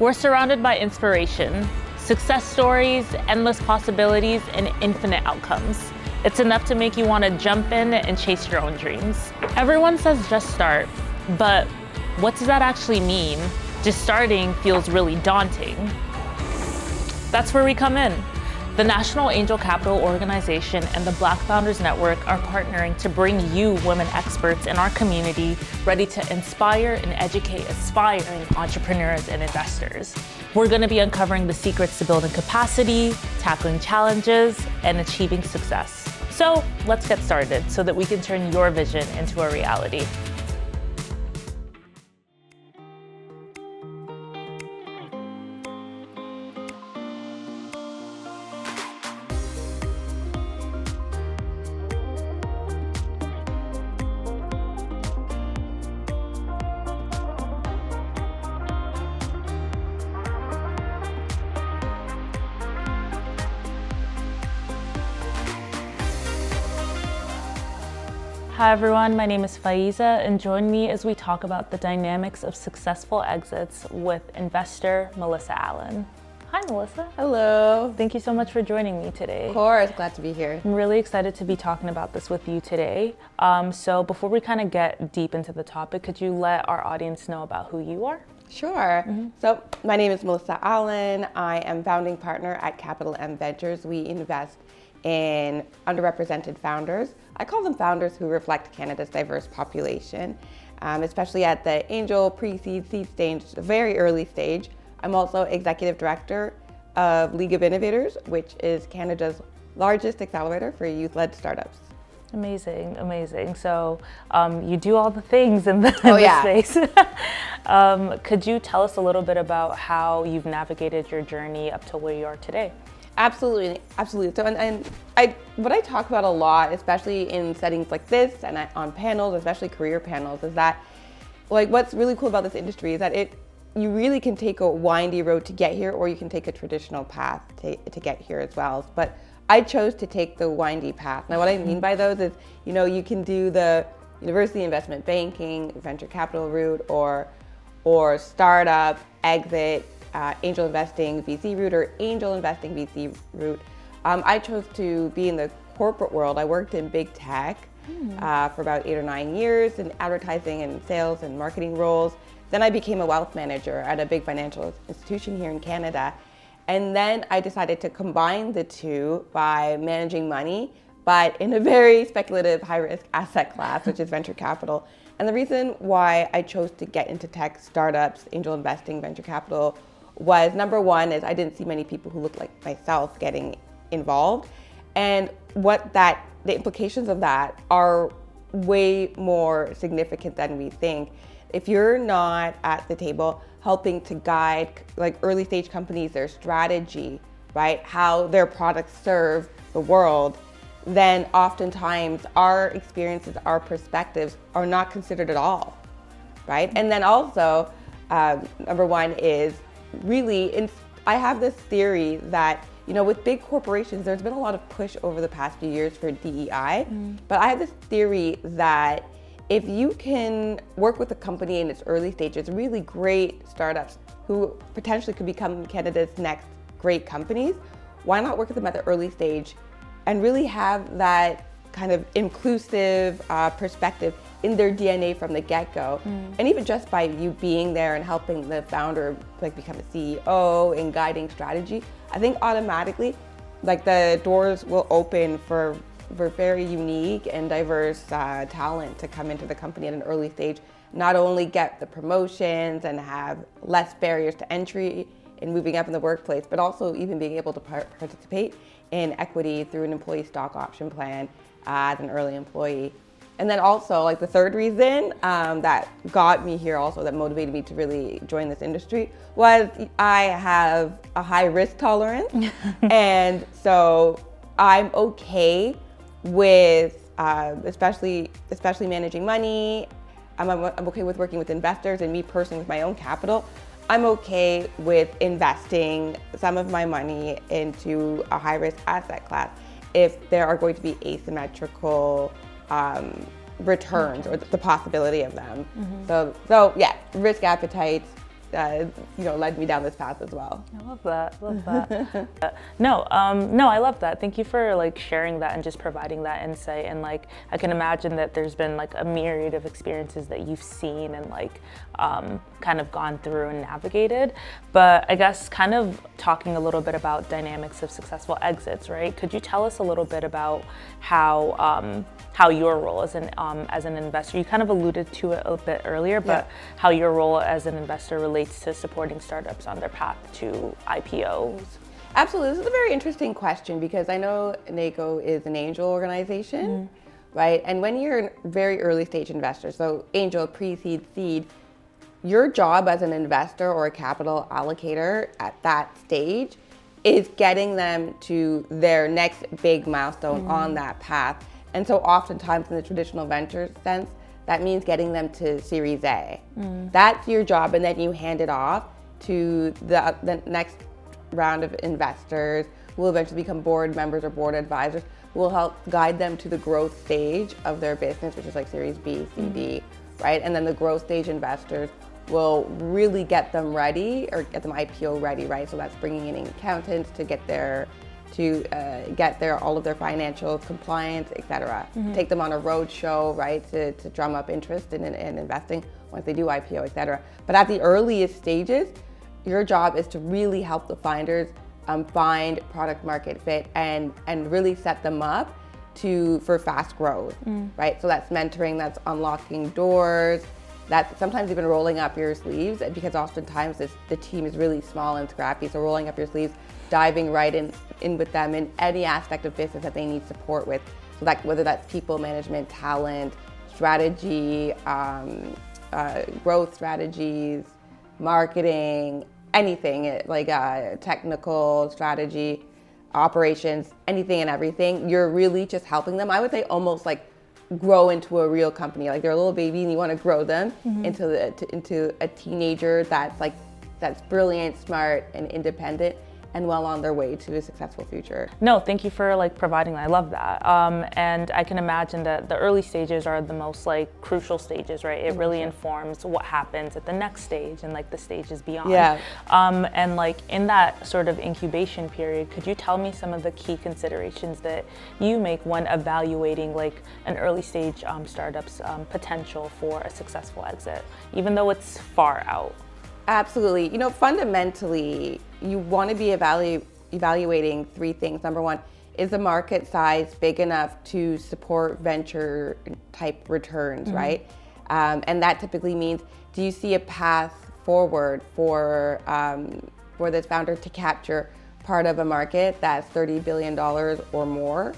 We're surrounded by inspiration, success stories, endless possibilities, and infinite outcomes. It's enough to make you want to jump in and chase your own dreams. Everyone says just start, but what does that actually mean? Just starting feels really daunting. That's where we come in. The National Angel Capital Organization and the Black Founders Network are partnering to bring you women experts in our community ready to inspire and educate aspiring entrepreneurs and investors. We're going to be uncovering the secrets to building capacity, tackling challenges, and achieving success. So let's get started so that we can turn your vision into a reality. Hi everyone, my name is Faiza, and join me as we talk about the dynamics of successful exits with investor Melissa Allen. Hi Melissa. Hello. Thank you so much for joining me today. Of course, glad to be here. I'm really excited to be talking about this with you today. So before we kind of get deep into the topic, could you let our audience know about who you are? Sure. So my name is Melissa Allen. I am founding partner at Capital M Ventures. We invest in underrepresented founders. I call them founders who reflect Canada's diverse population, especially at the angel, pre-seed, seed stage, the very early stage. I'm also executive director of League of Innovators, which is Canada's largest accelerator for youth-led startups. Amazing, amazing. So you do all the things in the, space. Could you tell us a little bit about how you've navigated your journey up to where you are today? Absolutely, absolutely. So, what I talk about a lot, especially in settings like this and on panels, especially career panels, is that, like, what's really cool about this industry is that you really can take a windy road to get here, or you can take a traditional path to get here as well. But I chose to take the windy path. Now, what I mean by those is, you can do the university investment banking, venture capital route, or startup, exit, angel investing VC route, or angel investing VC route. I chose to be in the corporate world. I worked in big tech for about 8 or 9 years in advertising and sales and marketing roles. Then I became a wealth manager at a big financial institution here in Canada. And then I decided to combine the two by managing money, but in a very speculative, high-risk asset class, which is venture capital. And the reason why I chose to get into tech, startups, angel investing, venture capital was, number one, is I didn't see many people who looked like myself getting involved. And the implications of that are way more significant than we think. If you're not at the table helping to guide, like, early stage companies, their strategy, right, how their products serve the world, then oftentimes our experiences, our perspectives are not considered at all, right? And then also, number one is really, I have this theory that, with big corporations, there's been a lot of push over the past few years for DEI, but I have this theory that if you can work with a company in its early stages, really great startups who potentially could become Canada's next great companies, why not work with them at the early stage and really have that kind of inclusive perspective in their DNA from the get-go. And even just by you being there and helping the founder, like, become a CEO and guiding strategy, I think automatically, like, the doors will open for very unique and diverse talent to come into the company at an early stage, not only get the promotions and have less barriers to entry in moving up in the workplace, but also even being able to participate in equity through an employee stock option plan as an early employee. And then also, like, the third reason that got me here, also that motivated me to really join this industry, was I have a high risk tolerance. And so I'm okay with especially managing money. I'm okay with working with investors, and me personally with my own capital. I'm okay with investing some of my money into a high risk asset class if there are going to be asymmetrical returns or the possibility of them. So yeah, risk appetite, led me down this path as well. I love that. Love that. No, I love that. Thank you for like sharing that and just providing that insight. And like, I can imagine that there's been like a myriad of experiences that you've seen and like kind of gone through and navigated. But I guess kind of talking a little bit about dynamics of successful exits, right? Could you tell us a little bit about how your role as an investor, you kind of alluded to it a bit earlier, but how your role as an investor relates to supporting startups on their path to IPOs? Absolutely. This is a very interesting question because I know NACO is an angel organization, right? And when you're a very early stage investor, so angel, pre-seed, seed, your job as an investor or a capital allocator at that stage is getting them to their next big milestone on that path. And so oftentimes in the traditional venture sense, that means getting them to Series A. That's your job, and then you hand it off to the next round of investors who will eventually become board members or board advisors, who will help guide them to the growth stage of their business, which is like Series B, C, D, right? And then the growth stage investors will really get them ready or get them IPO ready, right? So that's bringing in accountants to get their all of their financials, compliance, etc. Take them on a road show, right, to drum up interest in investing once they do IPO, etc. But at the earliest stages, your job is to really help the founders find product market fit and really set them up for fast growth, right? So that's mentoring, that's unlocking doors, that's sometimes even rolling up your sleeves, because oftentimes the team is really small and scrappy. So rolling up your sleeves, diving right in with them in any aspect of business that they need support with. So that whether that's people management, talent, strategy, growth strategies, marketing, anything like technical strategy, operations, anything and everything. You're really just helping them. I would say almost like grow into a real company. Like they're a little baby and you want to grow them into a teenager that's brilliant, smart, and independent, and well on their way to a successful future. No, thank you for like providing that. I love that. And I can imagine that the early stages are the most like crucial stages, right? It really informs what happens at the next stage and like the stages beyond. Yeah. And like in that sort of incubation period, could you tell me some of the key considerations that you make when evaluating like an early stage startup's potential for a successful exit, even though it's far out? Absolutely. Fundamentally, you want to be evaluating three things. Number one, is the market size big enough to support venture type returns, right? And that typically means, do you see a path forward for this founder to capture part of a market that's $30 billion or more?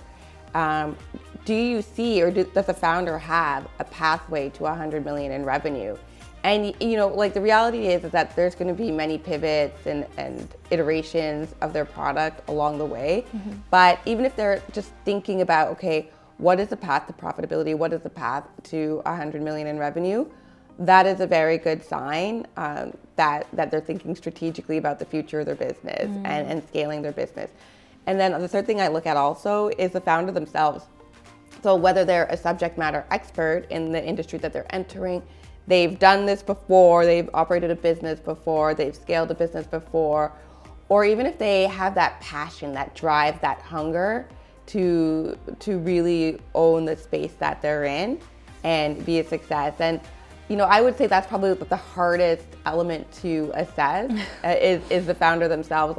Do you see, or does the founder have a pathway to 100 million in revenue? And like the reality is that there's going to be many pivots and iterations of their product along the way. But even if they're just thinking about, okay, what is the path to profitability? What is the path to 100 million in revenue? That is a very good sign that they're thinking strategically about the future of their business and scaling their business. And then the third thing I look at also is the founder themselves. So whether they're a subject matter expert in the industry that they're entering, they've done this before, they've operated a business before, they've scaled a business before, or even if they have that passion, that drive, that hunger to really own the space that they're in and be a success. And I would say that's probably the hardest element to assess is the founder themselves.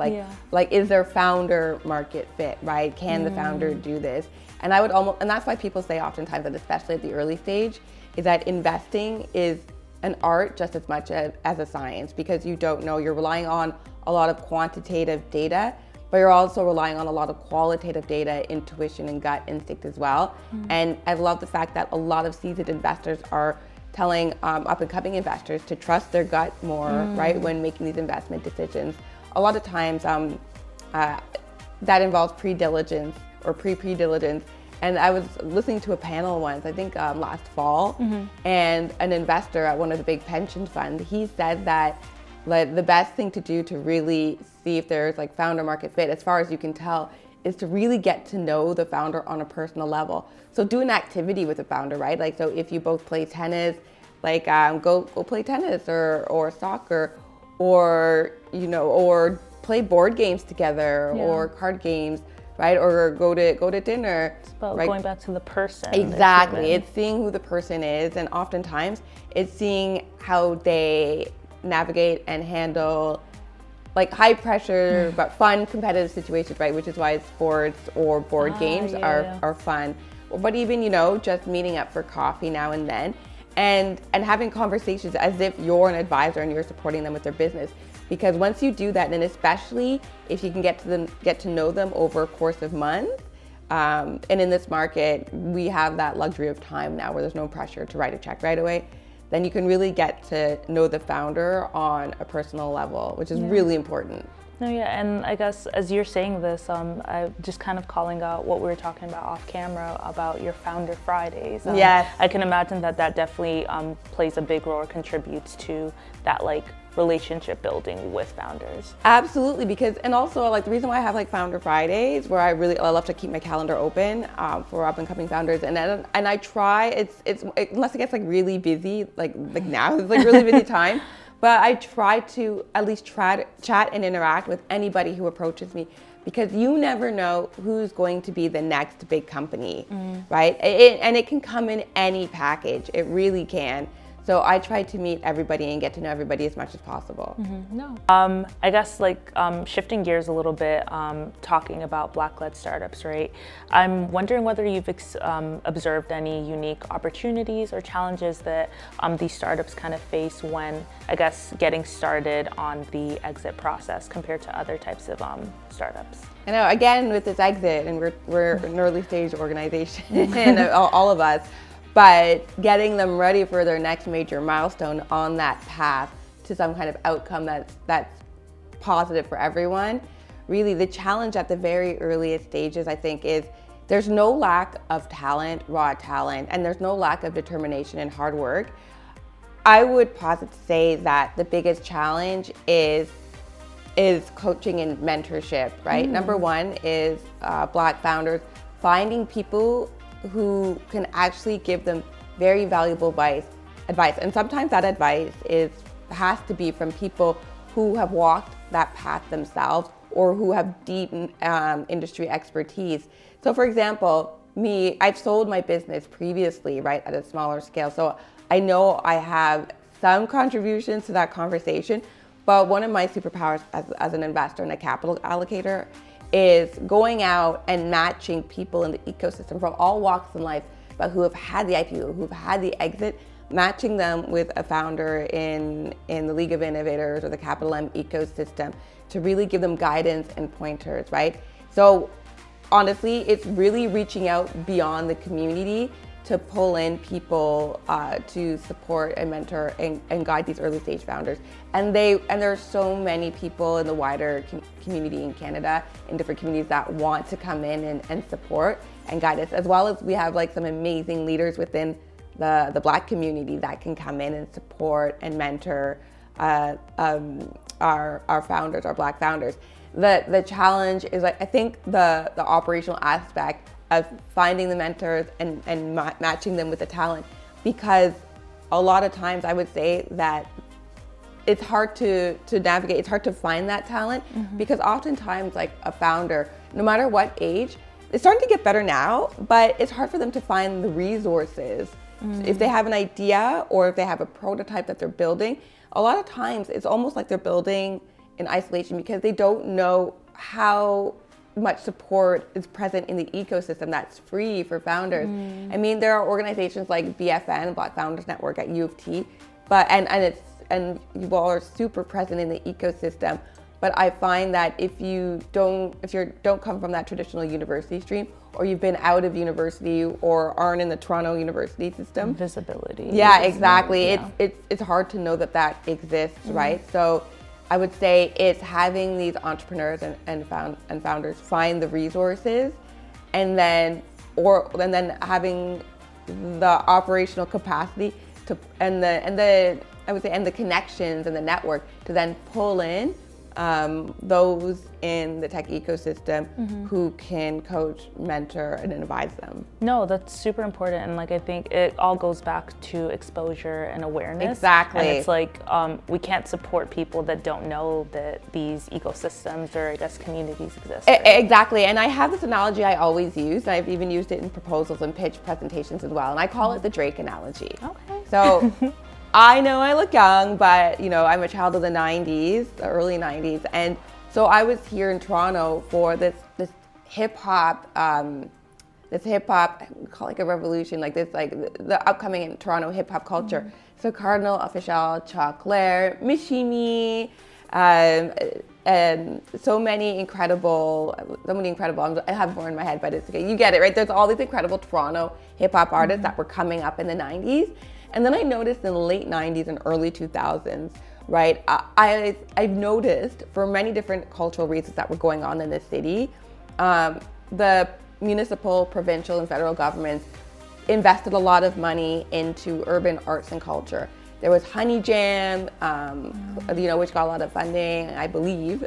Like is their founder market fit, right? Can the founder do this? And that's why people say oftentimes that, especially at the early stage, is that investing is an art just as much as a science, because you don't know. You're relying on a lot of quantitative data, but you're also relying on a lot of qualitative data, intuition, and gut instinct as well. And I love the fact that a lot of seasoned investors are telling up-and-coming investors to trust their gut more, right, when making these investment decisions. A lot of times that involves pre-diligence or pre-diligence. And I was listening to a panel once, I think last fall, and an investor at one of the big pension funds, he said that the best thing to do to really see if there's like founder market fit, as far as you can tell, is to really get to know the founder on a personal level. So do an activity with the founder, right? Like, so if you both play tennis, like go play tennis or soccer, or, or play board games together or card games, right? Or go to dinner. It's about right? going back to the person. Exactly. It's seeing who the person is, and oftentimes it's seeing how they navigate and handle like high pressure but fun competitive situations, right? Which is why sports or board games are fun. But even, just meeting up for coffee now and then and having conversations as if you're an advisor and you're supporting them with their business. Because once you do that, and especially if you can get to know them over a course of months, and in this market, we have that luxury of time now where there's no pressure to write a check right away, then you can really get to know the founder on a personal level, which is really important. No, yeah, and I guess as you're saying this, I just kind of calling out what we were talking about off camera about your Founder Fridays. Yes. I can imagine that definitely plays a big role or contributes to that like relationship building with founders. Absolutely, because, and also like the reason why I have like Founder Fridays, where I love to keep my calendar open for up and coming founders, and I try, unless it gets like really busy, like now it's like really busy time, but I try to at least try to chat and interact with anybody who approaches me, because you never know who's going to be the next big company, right? And it can come in any package, it really can. So I try to meet everybody and get to know everybody as much as possible. No. I guess like shifting gears a little bit, talking about Black-led startups, right? I'm wondering whether you've observed any unique opportunities or challenges that these startups kind of face when, I guess, getting started on the exit process compared to other types of startups. I know, again, with this exit, and we're an early stage organization, and all of us, but getting them ready for their next major milestone on that path to some kind of outcome that's positive for everyone. Really, the challenge at the very earliest stages, I think, is there's no lack of talent, raw talent, and there's no lack of determination and hard work. I would posit to say that the biggest challenge is coaching and mentorship, right? Number one is Black founders finding people who can actually give them very valuable advice. And sometimes that advice has to be from people who have walked that path themselves or who have deep industry expertise. So for example, I've sold my business previously, right, at a smaller scale. So I know I have some contributions to that conversation, but one of my superpowers as an investor and a capital allocator is going out and matching people in the ecosystem from all walks in life, but who have had the IPO, who've had the exit, matching them with a founder in the League of Innovators or the Capital M ecosystem to really give them guidance and pointers, right? So honestly, it's really reaching out beyond the community to pull in people to support and mentor and guide these early stage founders. And there are so many people in the wider community in Canada, in different communities, that want to come in and support and guide us, as well as we have like some amazing leaders within the Black community that can come in and support and mentor our founders, our Black founders. The challenge is, like, I think the operational aspect of finding the mentors and matching them with the talent, because a lot of times I would say that it's hard to navigate, it's hard to find that talent, because oftentimes, like, a founder, no matter what age, it's starting to get better now, but it's hard for them to find the resources. If they have an idea or if they have a prototype that they're building, a lot of times it's almost like they're building in isolation because they don't know how much support is present in the ecosystem that's free for founders. I mean, there are organizations like BFN, Black Founders Network at U of T, but and you all are super present in the ecosystem. But I find that if you don't come from that traditional university stream, or you've been out of university or aren't in the Toronto university system, visibility. Yeah, exactly. It's hard to know that exists, right? So I would say it's having these entrepreneurs and founders find the resources, and then having the operational capacity to and the connections and the network to then pull in those in the tech ecosystem who can coach, mentor, and advise them. No, that's super important. And like, I think it all goes back to exposure and awareness. Exactly. And it's like, we can't support people that don't know that these ecosystems or I guess communities exist. Right? Exactly. And I have this analogy I always use. I've even used it in proposals and pitch presentations as well. And I call it the Drake analogy. Okay. So I know I look young, but I'm a child of the 90s, the early 90s. And so I was here in Toronto for this hip hop, we call it like a revolution, like this, like the upcoming Toronto hip hop culture. So Cardinal Offishall, Chocolare, Mishimi, and so many incredible, I have more in my head, but it's okay. You get it, right? There's all these incredible Toronto hip hop artists that were coming up in the 90s. And then I noticed in the late 90s and early 2000s, right? I've noticed for many different cultural reasons that were going on in the city, the municipal, provincial, and federal governments invested a lot of money into urban arts and culture. There was Honey Jam, which got a lot of funding, I believe.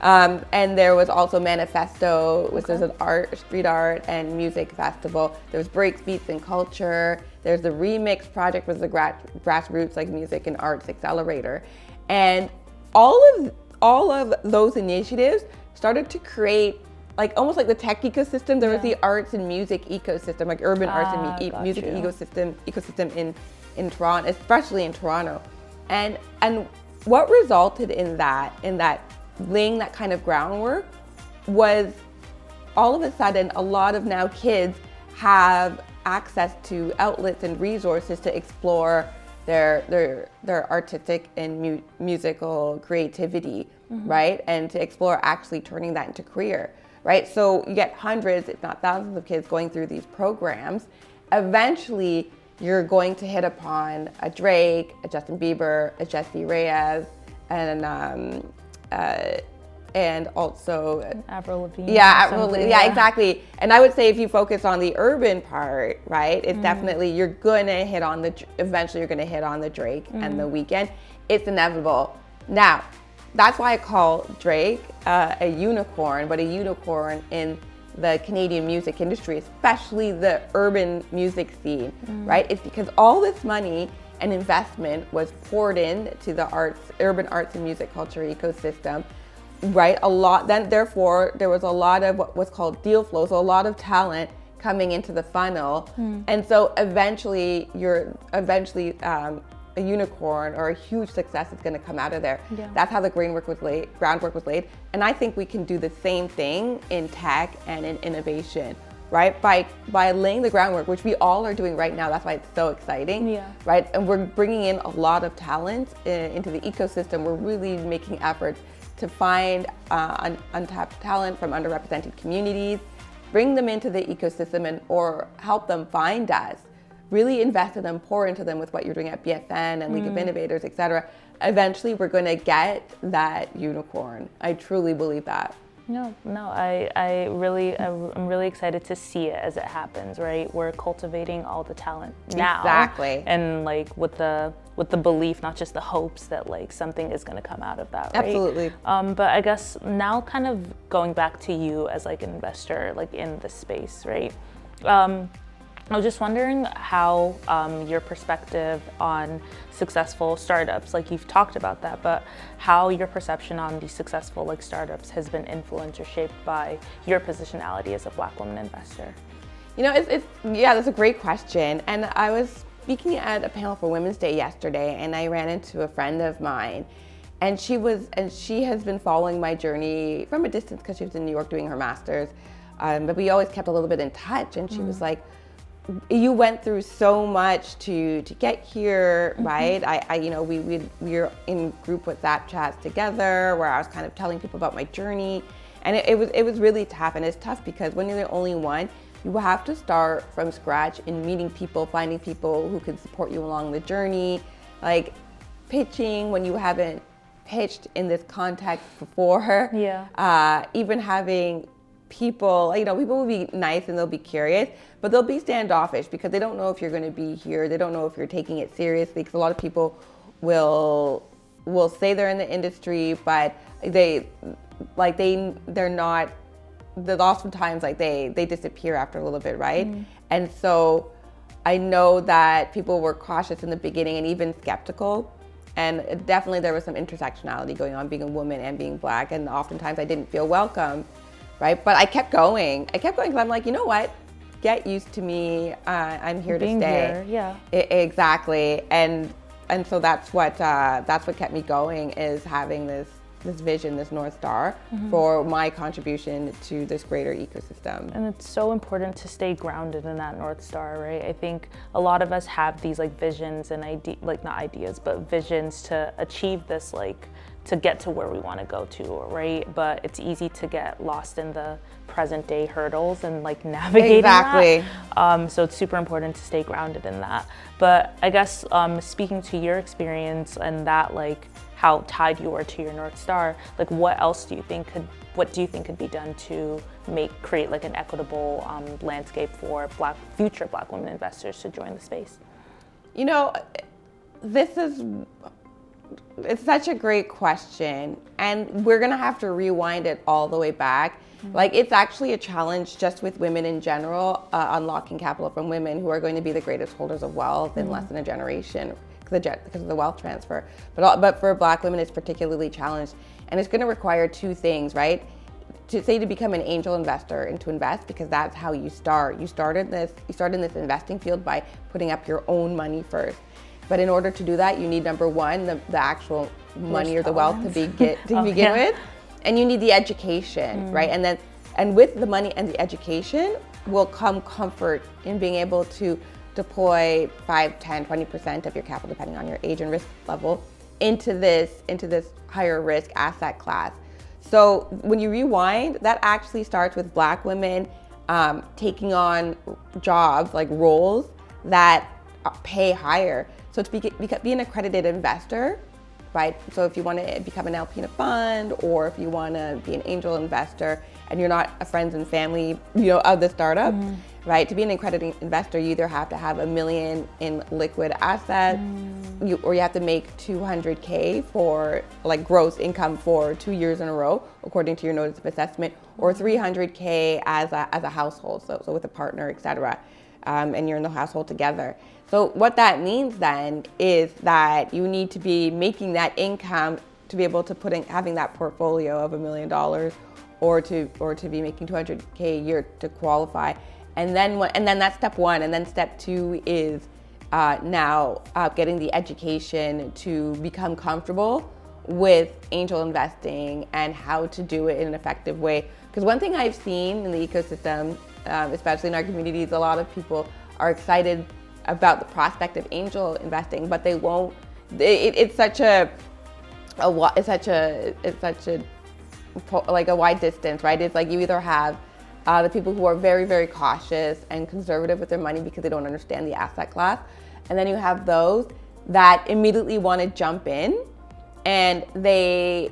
And there was also Manifesto, which was an street art and music festival. There was Breaks, Beats, and Culture. There's the Remix Project, was the grassroots like music and arts accelerator. And all of those initiatives started to create almost like the tech ecosystem. There was the arts and music ecosystem, like urban arts and music ecosystem in Toronto, especially in Toronto. And what resulted in that laying that kind of groundwork was all of a sudden a lot of now kids have access to outlets and resources to explore their artistic and musical creativity, right? And to explore actually turning that into career, right? So you get hundreds, if not thousands of kids going through these programs. Eventually, you're going to hit upon a Drake, a Justin Bieber, a Jessie Reyes, and also Avril Lavigne. Yeah, exactly. And I would say if you focus on the urban part, right, it's definitely eventually you're gonna hit on the Drake and the Weeknd. It's inevitable. Now, that's why I call Drake a unicorn, but a unicorn in the Canadian music industry, especially the urban music scene, right? It's because all this money and investment was poured into the urban arts and music culture ecosystem, right? Therefore, there was a lot of what was called deal flow, so a lot of talent coming into the funnel. And so eventually, a unicorn or a huge success is going to come out of there. Yeah. That's how the groundwork was laid. And I think we can do the same thing in tech and in innovation, right? By laying the groundwork, which we all are doing right now. That's why it's so exciting, right? And we're bringing in a lot of talent into the ecosystem. We're really making efforts to find untapped talent from underrepresented communities, bring them into the ecosystem or help them find us. Really invest in them, pour into them with what you're doing at BFN and League of Innovators, et cetera. Eventually, we're going to get that unicorn. I truly believe that. I'm really excited to see it as it happens, right? We're cultivating all the talent now. Exactly. And with the belief, not just the hopes that something is going to come out of that, right? Absolutely. But I guess now kind of going back to you as an investor, in this space, right? I was just wondering how your perspective on successful startups, you've talked about that, but how your perception on these successful startups has been influenced or shaped by your positionality as a Black woman investor. That's a great question. And I was speaking at a panel for Women's Day yesterday, and I ran into a friend of mine, and she has been following my journey from a distance because she was in New York doing her master's, but we always kept a little bit in touch, and she was like, you went through so much to get here, right? We were in group WhatsApp chats together where I was kind of telling people about my journey, and it was really tough. And it's tough because when you're the only one, you have to start from scratch in meeting people, finding people who can support you along the journey, pitching when you haven't pitched in this context before. Even having people will be nice and they'll be curious, but they'll be standoffish because they don't know if you're going to be here. They don't know if you're taking it seriously, because a lot of people will will say they're in the industry, but they're not. That oftentimes like they disappear after a little bit, right? And so I know that people were cautious in the beginning and even skeptical, and definitely there was some intersectionality going on being a woman and being Black, and oftentimes I didn't feel welcome, right? But I kept going because I'm like, you know what, get used to me. I'm here to stay. Yeah. Exactly. And so that's what kept me going, is having this vision, this North Star for my contribution to this greater ecosystem. And it's so important to stay grounded in that North Star, right? I think a lot of us have these like visions and not ideas, but visions to achieve this, like to get to where we want to go to, right? But it's easy to get lost in the present day hurdles and like navigating that. So it's super important to stay grounded in that. But I guess speaking to your experience and that, like how tied you are to your North Star, like what do you think could be done to create like an equitable landscape for future Black women investors to join the space? You know, it's such a great question, and we're gonna have to rewind it all the way back. Like, it's actually a challenge just with women in general, unlocking capital from women who are going to be the greatest holders of wealth in less than a generation because of the wealth transfer. But for Black women, it's particularly challenged, and it's going to require two things, right? To become an angel investor and to invest, because that's how you start. You start in this investing field by putting up your own money first. But in order to do that, you need, number one, the actual money or the wealth to begin with, and you need the education, right? And with the money and the education will come comfort in being able to deploy 5, 10, 20% of your capital, depending on your age and risk level, into this higher risk asset class. So when you rewind, that actually starts with Black women taking on jobs, like roles that pay higher. So to be an accredited investor, right? So if you want to become an LP in a fund, or if you want to be an angel investor and you're not a friends and family, of the startup, right? To be an accredited investor, you either have to have $1 million in liquid assets, or you have to make $200K for like gross income for 2 years in a row, according to your notice of assessment, or $300K as a household, so with a partner, et cetera, and you're in the household together. So what that means then is that you need to be making that income to be able to having that portfolio of $1 million, or to be making $200K a year to qualify. And then that's step one. And then step two is now getting the education to become comfortable with angel investing and how to do it in an effective way. Because one thing I've seen in the ecosystem, especially in our communities, a lot of people are excited about the prospect of angel investing, but they won't. It's such a wide distance, right? It's like you either have the people who are very, very cautious and conservative with their money because they don't understand the asset class, and then you have those that immediately want to jump in, and they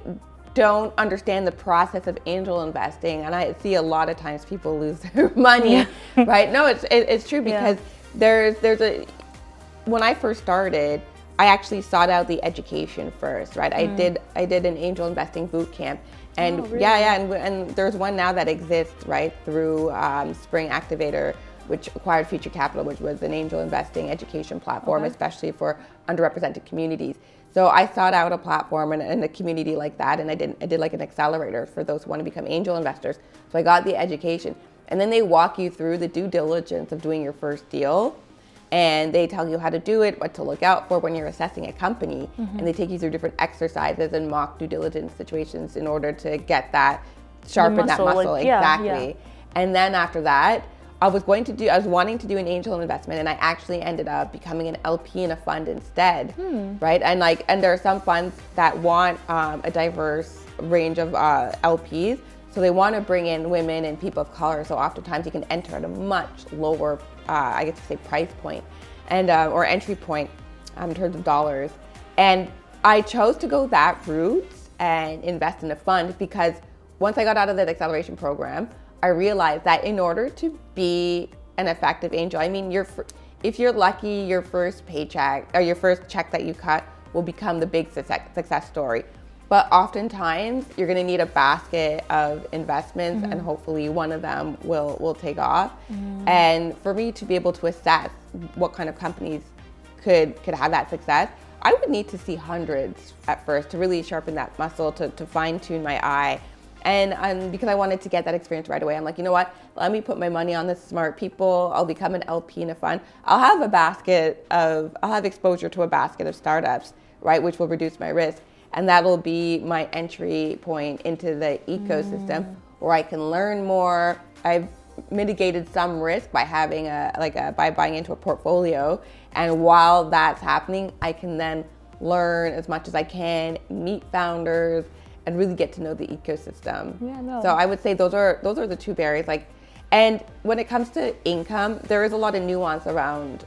don't understand the process of angel investing. And I see a lot of times people lose their money, right? No, it's true, because when I first started, I actually sought out the education first, right? I did an angel investing boot camp, and and there's one now that exists, right, through Spring Activator, which acquired Future Capital, which was an angel investing education platform, especially for underrepresented communities. So I sought out a platform and a community like that, and I did like an accelerator for those who want to become angel investors. So I got the education, and then they walk you through the due diligence of doing your first deal, and they tell you how to do it, what to look out for when you're assessing a company, and they take you through different exercises and mock due diligence situations in order to get that, sharpen that muscle. Exactly. And then after that, I was wanting to do an angel investment, and I actually ended up becoming an LP in a fund instead, right? And there are some funds that want a diverse range of LPs, so they want to bring in women and people of color. So oftentimes you can enter at a much lower, I guess to say, price point, and or entry point in terms of dollars. And I chose to go that route and invest in a fund because once I got out of that acceleration program, I realized that in order to be an effective angel, I mean, if you're lucky, your first paycheck or your first check that you cut will become the big success story. But oftentimes you're going to need a basket of investments, and hopefully one of them will take off. And for me to be able to assess what kind of companies could have that success, I would need to see hundreds at first to really sharpen that muscle, to fine tune my eye. And because I wanted to get that experience right away, I'm like, you know what? Let me put my money on the smart people. I'll become an LP in a fund. I'll have exposure to a basket of startups, right? Which will reduce my risk. And that'll be my entry point into the ecosystem where I can learn more. I've mitigated some risk by having by buying into a portfolio. And while that's happening, I can then learn as much as I can, meet founders, and really get to know the ecosystem. So I would say those are the two barriers. And when it comes to income, there is a lot of nuance around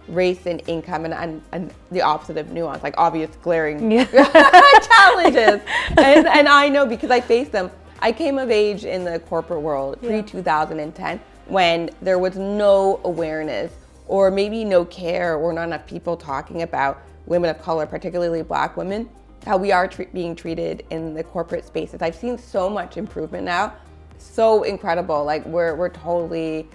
race and income, and the opposite of nuance, like obvious glaring challenges. And I know because I faced them. I came of age in the corporate world pre-2010 when there was no awareness, or maybe no care, or not enough people talking about women of color, particularly Black women, how we are being treated in the corporate spaces. I've seen so much improvement now, so incredible. Like we're totally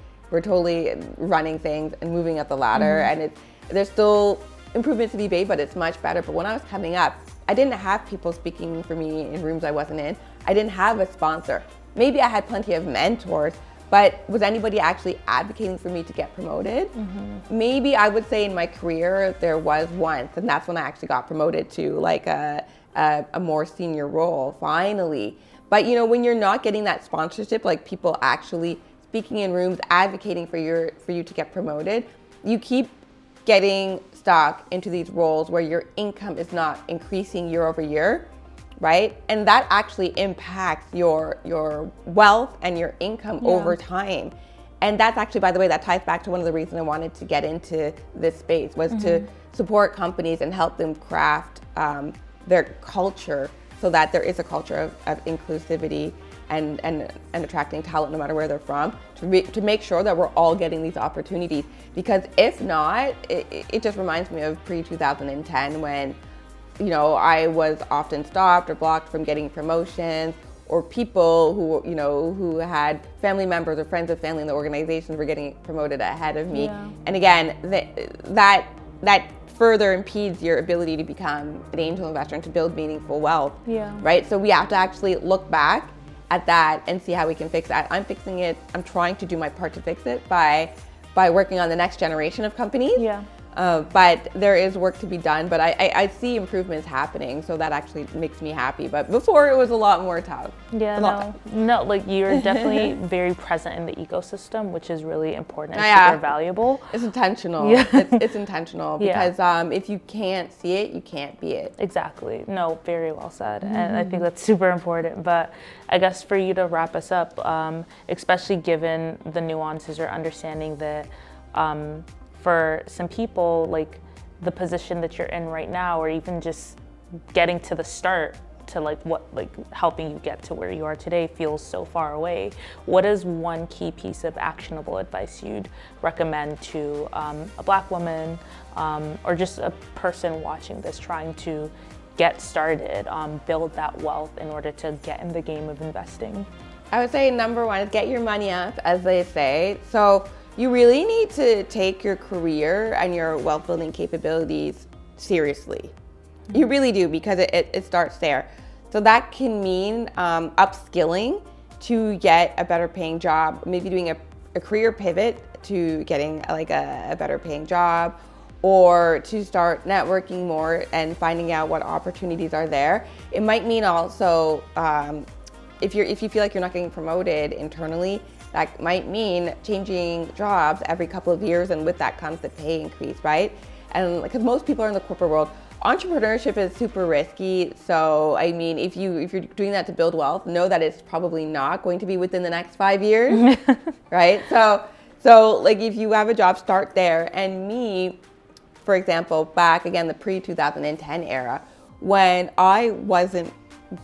running things and moving up the ladder, and there's still improvements to be made, but it's much better. But when I was coming up, I didn't have people speaking for me in rooms I wasn't in. I didn't have a sponsor. Maybe I had plenty of mentors, but was anybody actually advocating for me to get promoted? Maybe I would say in my career there was once, and that's when I actually got promoted to like a more senior role, finally. But you know, when you're not getting that sponsorship, like people actually speaking in rooms, advocating for you to get promoted, you keep getting stuck into these roles where your income is not increasing year over year, right? And that actually impacts your wealth and your income over time. And that's actually, by the way, that ties back to one of the reasons I wanted to get into this space, was to support companies and help them craft their culture so that there is a culture of inclusivity and attracting talent no matter where they're from, to make sure that we're all getting these opportunities. Because if not, it just reminds me of pre-2010 when, you know, I was often stopped or blocked from getting promotions, or people who had family members or friends of family in the organizations were getting promoted ahead of me. And again, that further impedes your ability to become an angel investor and to build meaningful wealth, right? So we have to actually look back at that and see how we can fix that. I'm fixing it. I'm trying to do my part to fix it by working on the next generation of companies. But there is work to be done, but I see improvements happening, so that actually makes me happy. But before, it was a lot more tough. No, like you're definitely very present in the ecosystem, which is really important and super valuable. It's intentional. It's intentional because if you can't see it, you can't be it. Exactly. No, very well said. And I think that's super important. But I guess for you to wrap us up, especially given the nuances or understanding that for some people, like the position that you're in right now, or even just getting to the start to helping you get to where you are today feels so far away. What is one key piece of actionable advice you'd recommend to a Black woman or just a person watching this trying to get started, build that wealth in order to get in the game of investing? I would say number one is get your money up, as they say. So you really need to take your career and your wealth building capabilities seriously. You really do, because it starts there. So that can mean upskilling to get a better paying job, maybe doing a career pivot to getting like a better paying job, or to start networking more and finding out what opportunities are there. It might mean also, if you feel like you're not getting promoted internally, that might mean changing jobs every couple of years, and with that comes the pay increase, right? And because most people are in the corporate world, entrepreneurship is super risky. So I mean, if you're doing that to build wealth, know that it's probably not going to be within the next 5 years, right? So like if you have a job, start there. And me, for example, back again the pre-2010 era, when I wasn't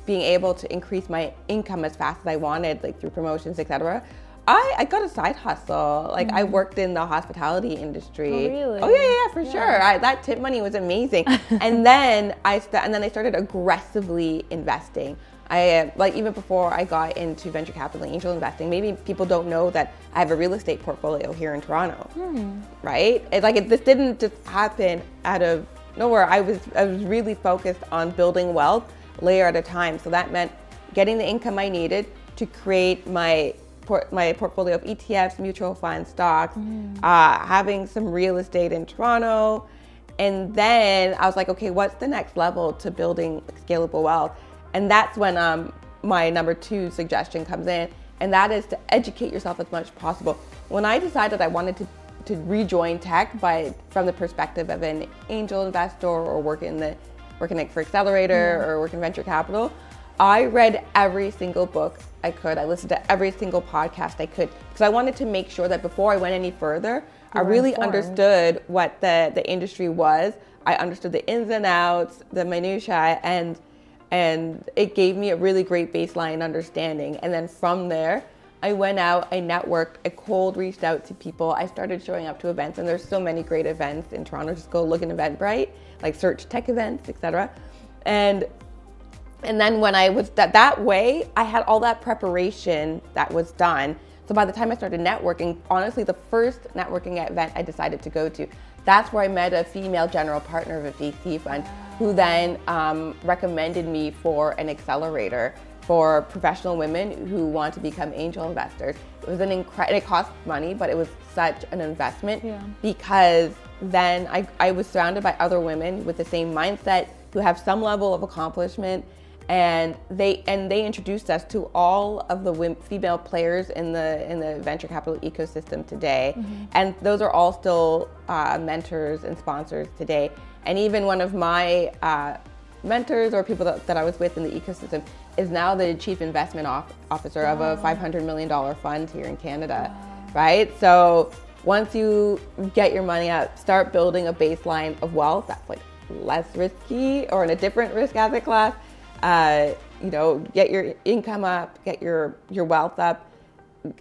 being able to increase my income as fast as I wanted, like through promotions, etc., I got a side hustle. Like I worked in the hospitality industry. Oh, really? Oh yeah, for sure. That tip money was amazing. And then I started aggressively investing. Like even before I got into venture capital and angel investing, maybe people don't know that I have a real estate portfolio here in Toronto, right? This didn't just happen out of nowhere. I was really focused on building wealth layer at a time. So that meant getting the income I needed to create my portfolio of ETFs, mutual funds, stocks, having some real estate in Toronto. And then I was like, okay, what's the next level to building scalable wealth? And that's when my number 2 suggestion comes in, and that is to educate yourself as much as possible. When I decided I wanted to rejoin tech from the perspective of an angel investor or working for accelerator or working venture capital, I read every single book I could. I listened to every single podcast I could because I wanted to make sure that before I went any further, I really understood what the industry was. I understood the ins and outs, the minutiae, and it gave me a really great baseline understanding. And then from there, I went out, I networked, I cold reached out to people. I started showing up to events, and there's so many great events in Toronto. Just go look at Eventbrite, like search tech events, etc. And then when I was that way, I had all that preparation that was done. So by the time I started networking, honestly, the first networking event I decided to go to, that's where I met a female general partner of a VC fund who then recommended me for an accelerator for professional women who want to become angel investors. It was it cost money, but it was such an investment because then I was surrounded by other women with the same mindset who have some level of accomplishment. And they introduced us to all of the female players in the venture capital ecosystem today, and those are all still mentors and sponsors today. And even one of my mentors or people that I was with in the ecosystem is now the chief investment officer of a $500 million fund here in Canada, right? So once you get your money up, start building a baseline of wealth that's like less risky or in a different risk asset class. Get your income up, get your wealth up,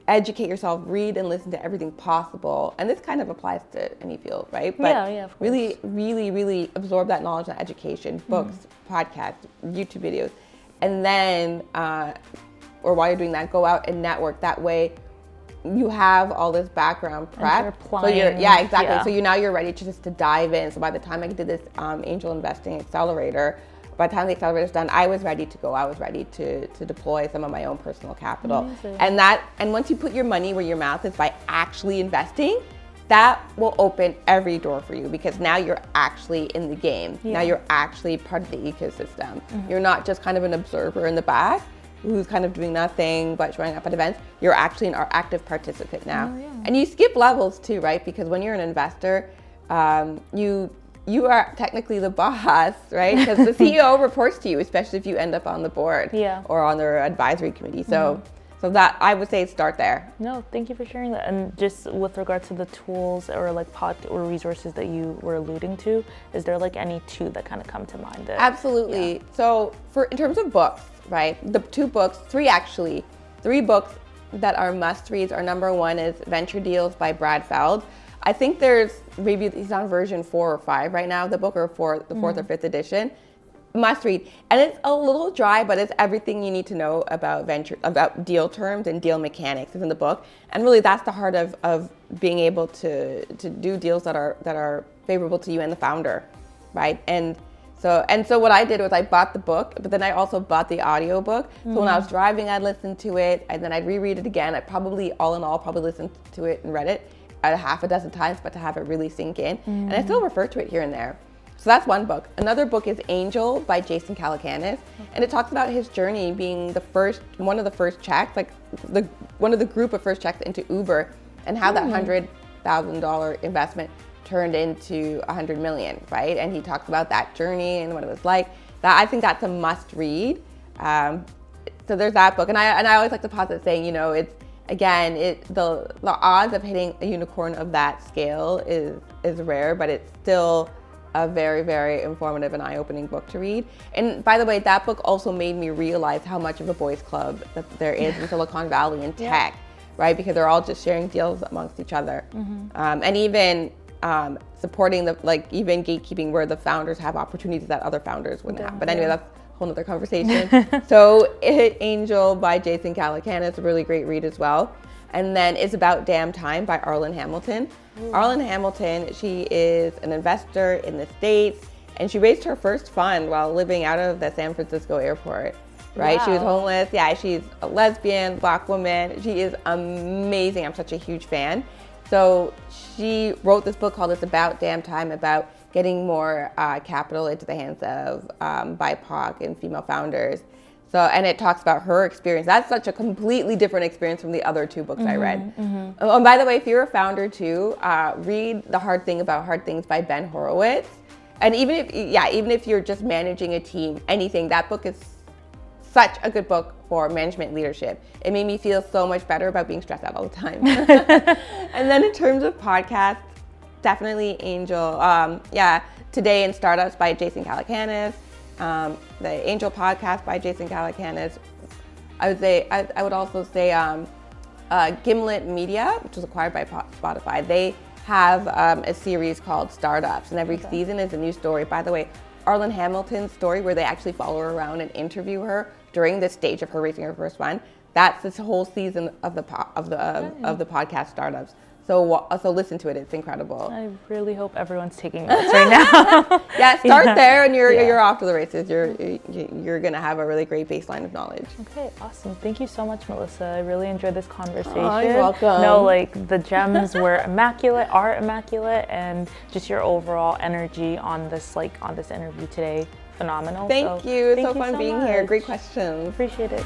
educate yourself, read and listen to everything possible. And this kind of applies to any field, right? But of course. Really, really, really absorb that knowledge and education, books, podcasts, YouTube videos. And then, or while you're doing that, go out and network. That way you have all this background prep. So exactly. So now you're ready to just to dive in. So by the time I did this angel investing accelerator, by the time the accelerator is done, I was ready to go. I was ready to deploy some of my own personal capital. Amazing. And once you put your money where your mouth is by actually investing, that will open every door for you because now you're actually in the game. Now you're actually part of the ecosystem. You're not just kind of an observer in the back who's kind of doing nothing but showing up at events. You're actually an active participant now. And you skip levels too, right? Because when you're an investor, you are technically the boss, right? Because the CEO reports to you, especially if you end up on the board or on their advisory committee. So that I would say start there. No, thank you for sharing that. And just with regard to the tools or like or resources that you were alluding to, is there like any 2 that kind of come to mind? Absolutely. So in terms of books, right? The 3 books that are must reads are number 1 is Venture Deals by Brad Feld. I think he's on version 4 or 5 right now, the book, or the 4th or 5th edition. Must read. And it's a little dry, but it's everything you need to know about deal terms and deal mechanics is in the book. And really that's the heart of being able to do deals that are favorable to you and the founder, right? And so what I did was I bought the book, but then I also bought the audio book. So when I was driving, I'd listen to it, and then I'd reread it again. I all in all listened to it and read it a half a dozen times, but to have it really sink in. And I still refer to it here and there. So that's one book. Another book is Angel by Jason Calacanis. And it talks about his journey being one of the first checks, like one of the group of first checks into Uber, and how that $100,000 investment turned into $100 million, right? And he talks about that journey and what it was like. I think that's a must read. So there's that book. And I always like to posit saying, it's, again, the odds of hitting a unicorn of that scale is rare, but it's still a very, very informative and eye-opening book to read. And by the way, that book also made me realize how much of a boys club that there is in Silicon Valley in tech, right? Because they're all just sharing deals amongst each other. And even supporting even gatekeeping where the founders have opportunities that other founders wouldn't have. But anyway, that's a whole nother conversation. So Angel by Jason Calacanis, a really great read as well. And then It's About Damn Time by Arlen Hamilton. Arlen Hamilton, she is an investor in the States, and she raised her first fund while living out of the San Francisco airport, right? Wow. She was homeless. Yeah, she's a lesbian, Black woman. She is amazing. I'm such a huge fan. So she wrote this book called It's About Damn Time, about getting more capital into the hands of BIPOC and female founders. So, and it talks about her experience. That's such a completely different experience from the other two books I read. Oh, and by the way, if you're a founder too, read The Hard Thing About Hard Things by Ben Horowitz. And even if you're just managing a team, anything, that book is such a good book for management leadership. It made me feel so much better about being stressed out all the time. And then in terms of podcasts, definitely Angel. Today in Startups by Jason Calacanis. The Angel podcast by Jason Calacanis. I would also say Gimlet Media, which was acquired by Spotify. They have a series called Startups, and every season is a new story. By the way, Arlen Hamilton's story, where they actually follow her around and interview her during the stage of her raising her first fund. That's this whole season of the podcast Startups. So listen to it; it's incredible. I really hope everyone's taking notes right now. Start there, and you're off to the races. You're gonna have a really great baseline of knowledge. Okay, awesome. Thank you so much, Melissa. I really enjoyed this conversation. Oh, you're welcome. No, the gems were immaculate, and just your overall energy on this interview today, phenomenal. Thank you. It's so fun so being much. here. Great questions. Appreciate it.